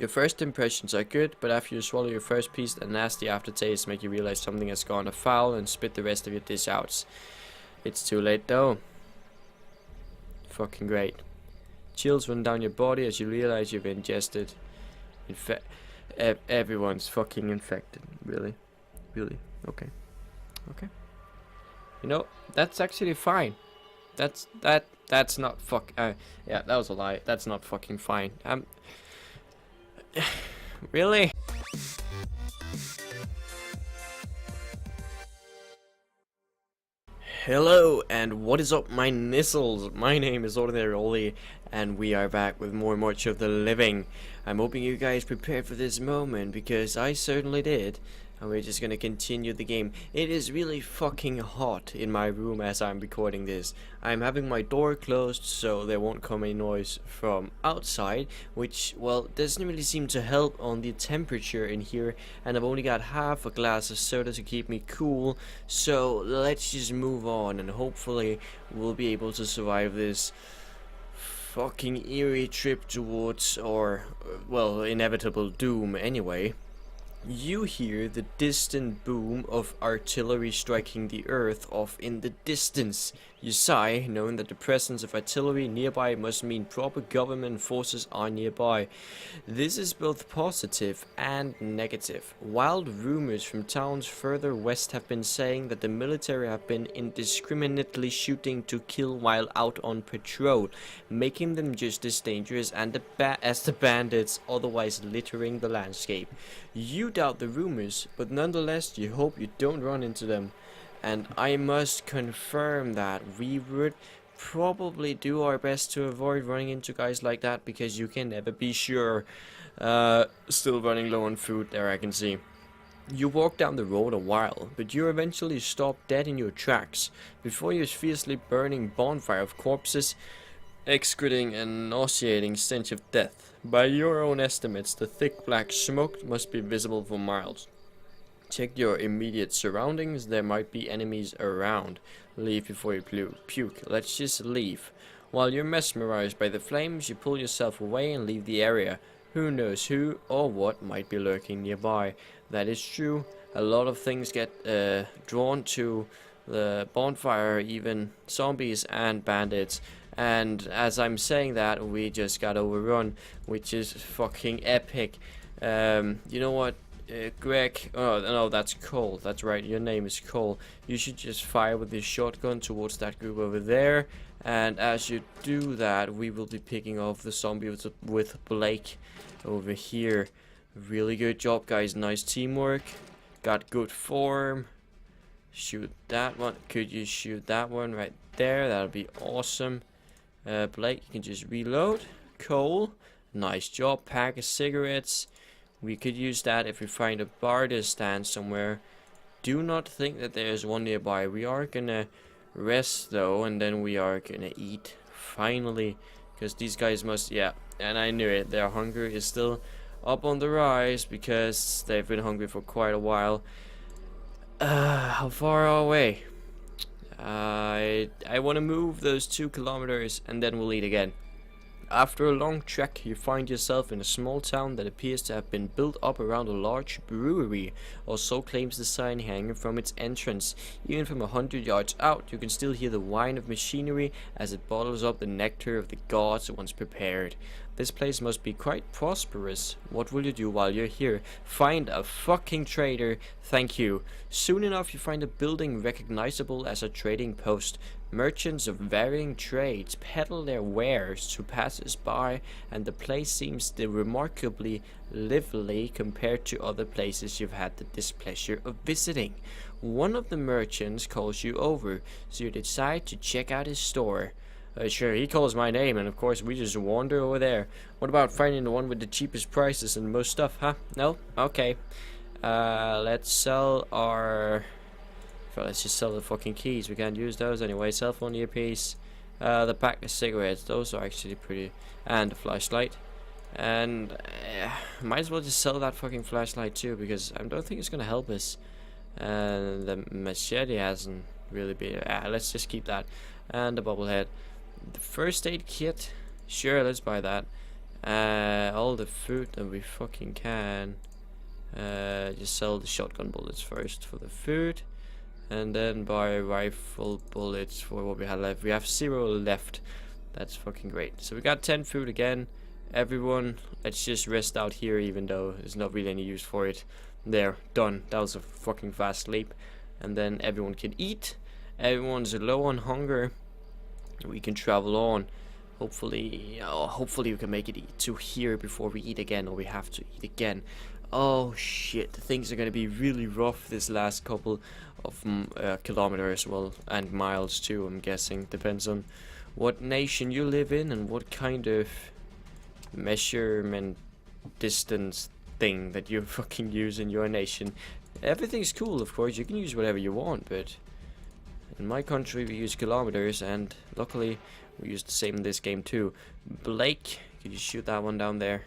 Your first impressions are good, but after you swallow your first piece, the nasty aftertaste make you realize something has gone afoul and spit the rest of your dish out. It's too late though. Fucking great. Chills run down your body as you realize you've ingested. Everyone's fucking infected. Really? Really? Okay. Okay. You know, that's actually fine. That's not yeah, that was a lie. That's not fucking fine. Really? Hello, and what is up, my nissels? My name is OrdinaryOli, and we are back with more March of the Living. I'm hoping you guys prepared for this moment, because I certainly did. And we're just gonna continue the game. It is really fucking hot in my room as I'm recording this. I'm having my door closed so there won't come any noise from outside, which, well, doesn't really seem to help on the temperature in here. And I've only got half a glass of soda to keep me cool, so let's just move on and hopefully we'll be able to survive this fucking eerie trip towards, or, well, inevitable doom anyway. You hear the distant boom of artillery striking the earth off in the distance. You sigh, knowing that the presence of artillery nearby must mean proper government forces are nearby. This is both positive and negative. Wild rumors from towns further west have been saying that the military have been indiscriminately shooting to kill while out on patrol, making them just as dangerous and as the bandits otherwise littering the landscape. You doubt the rumors, but nonetheless you hope you don't run into them. And I must confirm that we would probably do our best to avoid running into guys like that, because you can never be sure. Still running low on food there, I can see. You walk down the road a while, but you eventually stop dead in your tracks before your fiercely burning bonfire of corpses, excreting a nauseating stench of death. By your own estimates, the thick black smoke must be visible for miles. Check your immediate surroundings, there might be enemies around. Leave before you puke. Let's just leave. While you're mesmerized by the flames, you pull yourself away and leave the area. Who knows who or what might be lurking nearby. That is true. A lot of things get drawn to the bonfire, even zombies and bandits. And as I'm saying that, we just got overrun, which is fucking epic. You know what? Greg, oh no, that's Cole, that's right, your name is Cole. You should just fire with your shotgun towards that group over there, and as you do that, we will be picking off the zombie with Blake over here. Really good job, guys, nice teamwork, got good form. Shoot that one. Could you shoot that one right there? That'll be awesome. Blake, you can just reload. Cole, nice job, pack of cigarettes. We could use that if we find a bar to stand somewhere. Do not think that there's one nearby. We are gonna rest though, and then we are gonna eat finally, because these guys must, yeah, and I knew it, their hunger is still up on the rise because they've been hungry for quite a while. How far away? I want to move those 2 kilometers and then we'll eat again. After a long trek, you find yourself in a small town that appears to have been built up around a large brewery, or so claims the sign hanging from its entrance. Even from 100 yards out, you can still hear the whine of machinery as it bottles up the nectar of the gods once prepared. This place must be quite prosperous. What will you do while you're here? Find a fucking trader, thank you. Soon enough you find a building recognizable as a trading post. Merchants of varying trades peddle their wares to passers-by, and the place seems remarkably lively compared to other places you've had the displeasure of visiting. One of the merchants calls you over, so you decide to check out his store. Sure, he calls my name, and of course we just wander over there. What about finding the one with the cheapest prices and most stuff, huh? No? Okay. Let's sell our... let's just sell the fucking keys. We can't use those anyway. Cell phone earpiece. The pack of cigarettes. Those are actually pretty. And a flashlight. And might as well just sell that fucking flashlight too, because I don't think it's gonna help us. And the machete hasn't really been. Let's just keep that. And the bubble head. The first aid kit. Sure, let's buy that. all the food that we fucking can. Just sell the shotgun bullets first for the food, and then buy rifle bullets for what we had left. We have 0 left. That's fucking great. So we got 10 food again. Everyone, let's just rest out here, even though there's not really any use for it. There, done. That was a fucking fast sleep. And then everyone can eat. Everyone's low on hunger. We can travel on. Hopefully we can make it to here before we eat again, or we have to eat again. Oh shit, things are gonna be really rough this last couple of kilometers, well, and miles too, I'm guessing. Depends on what nation you live in and what kind of measurement distance thing that you fucking use in your nation. Everything's cool, of course, you can use whatever you want, but in my country we use kilometers, and luckily we use the same in this game too. Blake, could you shoot that one down there?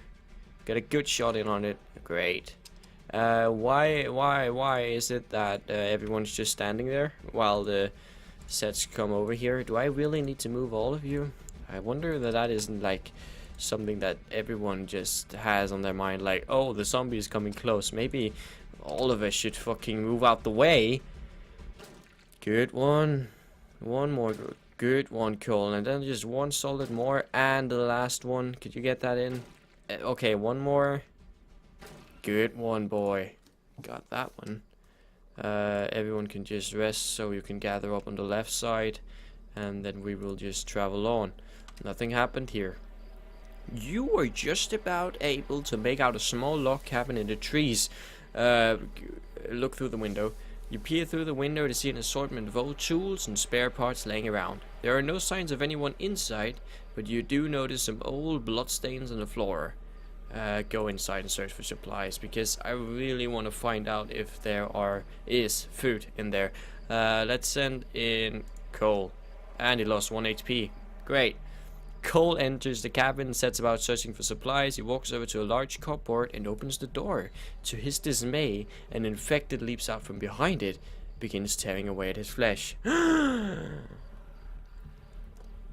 Get a good shot in on it. Great. Why is it that everyone's just standing there while the sets come over here? Do I really need to move all of you? I wonder that isn't like something that everyone just has on their mind, like, oh, the zombie is coming close. Maybe all of us should fucking move out the way. Good one. One more good one, Cole. And then just one solid more, and the last one. Could you get that in? Okay, one more. Good one, boy. Got that one. Everyone can just rest, so you can gather up on the left side, and then we will just travel on. Nothing happened here. You were just about able to make out a small log cabin in the trees. Look through the window. You peer through the window to see an assortment of old tools and spare parts laying around. There are no signs of anyone inside, but you do notice some old bloodstains on the floor. Go inside and search for supplies, because I really want to find out if there is food in there. Let's send in Cole. And he lost 1 HP. Great. Cole enters the cabin and sets about searching for supplies. He walks over to a large cupboard and opens the door. To his dismay, an infected leaps out from behind it, begins tearing away at his flesh.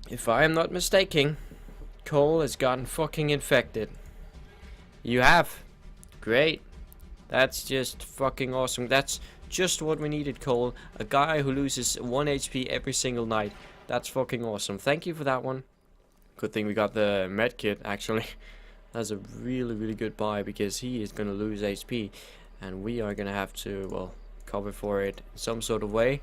If I am not mistaken, Cole has gotten fucking infected. You have? Great. That's just fucking awesome. That's just what we needed, Cole. A guy who loses 1 HP every single night. That's fucking awesome. Thank you for that one. Good thing we got the med kit, actually. That's a really, really good buy, because he is going to lose HP. And we are going to have to, well, cover for it in some sort of way.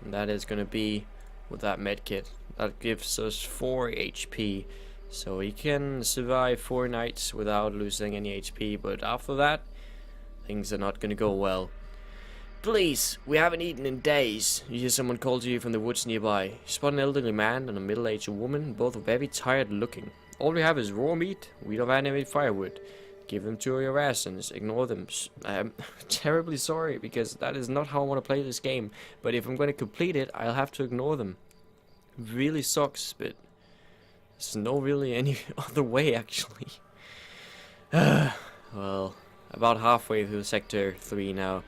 And that is going to be with that med kit. That gives us 4 HP. So he can survive 4 nights without losing any HP. But after that, things are not going to go well. Please, we haven't eaten in days. You hear someone call to you from the woods nearby. You spot an elderly man and a middle-aged woman, both very tired looking. All we have is raw meat. We don't have any firewood. Give them to your rations. Ignore them. I'm terribly sorry, because that is not how I want to play this game. But if I'm going to complete it, I'll have to ignore them. Really sucks, but there's no really any other way, actually. Well, about halfway through Sector 3 now.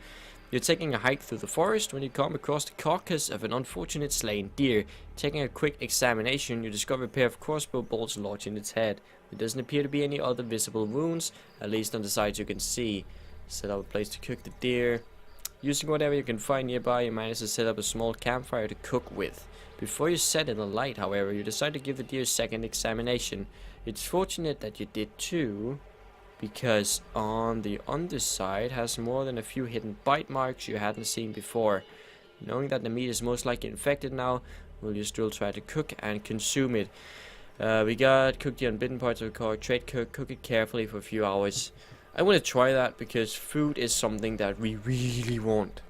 You're taking a hike through the forest when you come across the carcass of an unfortunate slain deer. Taking a quick examination, you discover a pair of crossbow bolts lodged in its head. There doesn't appear to be any other visible wounds, at least on the sides you can see. Set up a place to cook the deer. Using whatever you can find nearby, you manage to set up a small campfire to cook with. Before you set in the light, however, you decide to give the deer a second examination. It's fortunate that you did too, because on the underside has more than a few hidden bite marks you hadn't seen before. Knowing that the meat is most likely infected now, will you still try to cook and consume it? We got cook the unbitten parts of the car, trade cook it carefully for a few hours. I want to try that, because food is something that we really want.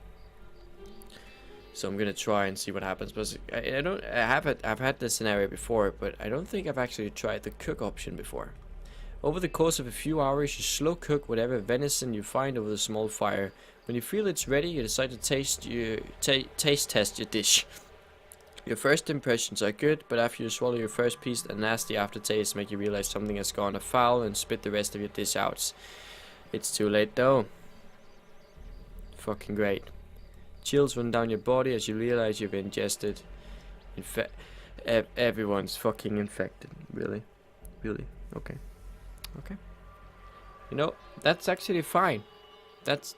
So I'm gonna try and see what happens. But I've had this scenario before, but I don't think I've actually tried the cook option before. Over the course of a few hours, you slow cook whatever venison you find over the small fire. When you feel it's ready, you decide to taste test your dish. Your first impressions are good, but after you swallow your first piece, the nasty aftertaste make you realize something has gone afoul and spit the rest of your dish out. It's too late though. Fucking great. Chills run down your body as you realize you've ingested. Everyone's fucking infected. Really? Really? Okay. Okay. You know, that's actually fine. That's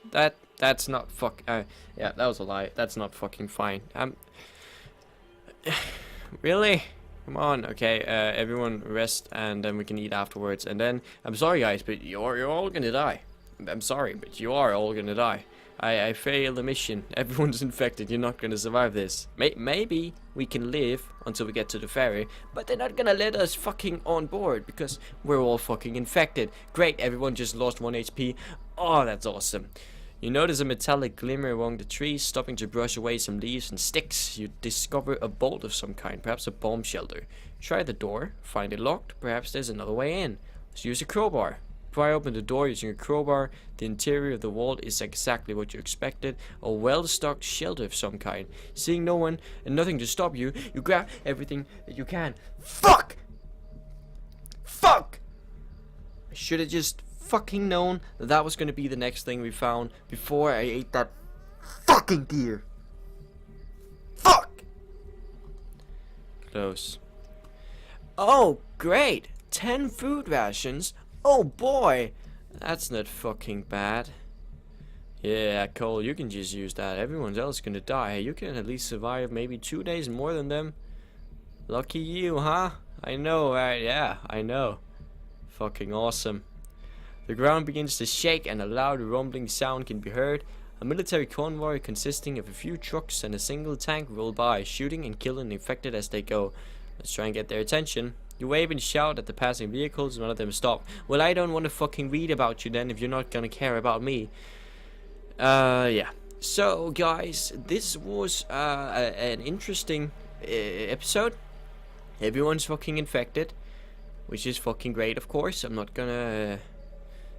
not fuck. Yeah, that was a lie. That's not fucking fine. Really? Come on. Okay. Everyone rest, and then we can eat afterwards. And then I'm sorry, guys, but you're all gonna die. I'm sorry, but you are all gonna die. I failed the mission. Everyone's infected. You're not gonna survive this. Maybe we can live until we get to the ferry, but they're not gonna let us fucking on board because we're all fucking infected. Great, everyone just lost 1 HP. Oh, that's awesome. You notice a metallic glimmer among the trees, stopping to brush away some leaves and sticks. You discover a bolt of some kind, perhaps a bomb shelter. Try the door, find it locked. Perhaps there's another way in. Let's use a crowbar. Pry open the door using a crowbar. The interior of the wall is exactly what you expected. A well-stocked shelter of some kind. Seeing no one and nothing to stop you, you grab everything that you can. Fuck! Fuck! I should have just fucking known that that was going to be the next thing we found before I ate that fucking deer. Fuck! Close. Oh, great! 10 food rations? Oh boy, that's not fucking bad. Yeah, Cole, you can just use that. Everyone else gonna die. You can at least survive maybe 2 days more than them. Lucky you, huh? I know, right? Yeah, I know. Fucking awesome. The ground begins to shake and a loud rumbling sound can be heard. A military convoy consisting of a few trucks and a single tank roll by, shooting and killing infected as they go. Let's try and get their attention. You wave and shout at the passing vehicles, none of them stop. Well, I don't want to fucking read about you then if you're not gonna care about me. Yeah. So, guys, this was an interesting episode. Everyone's fucking infected, which is fucking great, of course. I'm not gonna...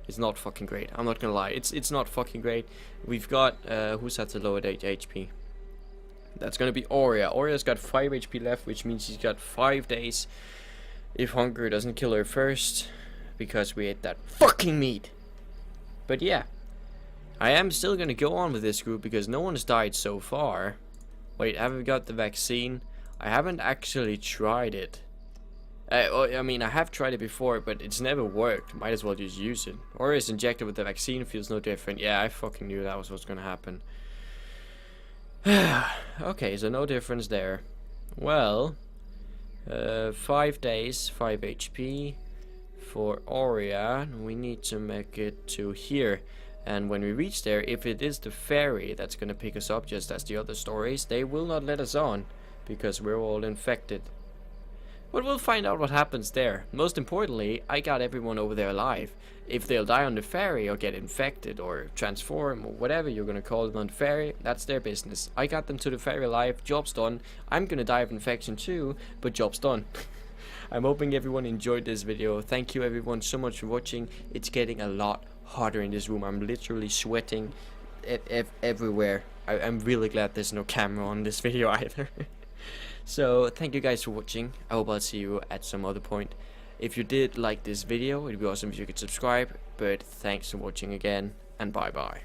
it's not fucking great. I'm not gonna lie. It's not fucking great. We've got... who's at the lower HP? That's gonna be Aurea. Aurea's got 5 HP left, which means she's got 5 days. If hunger doesn't kill her first, because we ate that fucking meat. But yeah, I am still gonna go on with this group because no one's died so far. Wait, haven't we got the vaccine? I haven't actually tried it. I mean, I have tried it before, but it's never worked. Might as well just use it. Or is injected with the vaccine, feels no different. Yeah, I fucking knew that was what's gonna happen. Okay, so no difference there. Well... 5 days, 5 HP for Aurea. We need to make it to here, and when we reach there, if it is the ferry that's gonna pick us up just as the other stories, they will not let us on because we're all infected. But we'll find out what happens there. Most importantly, I got everyone over there alive. If they'll die on the ferry or get infected or transform or whatever you're gonna call it on the ferry, that's their business. I got them to the ferry alive, job's done. I'm gonna die of infection too, but job's done. I'm hoping everyone enjoyed this video. Thank you everyone so much for watching. It's getting a lot hotter in this room. I'm literally sweating everywhere. I'm really glad there's no camera on this video either. So thank you guys for watching. I hope I'll see you at some other point. If you did like this video, it'd be awesome if you could subscribe. But thanks for watching again, and bye bye.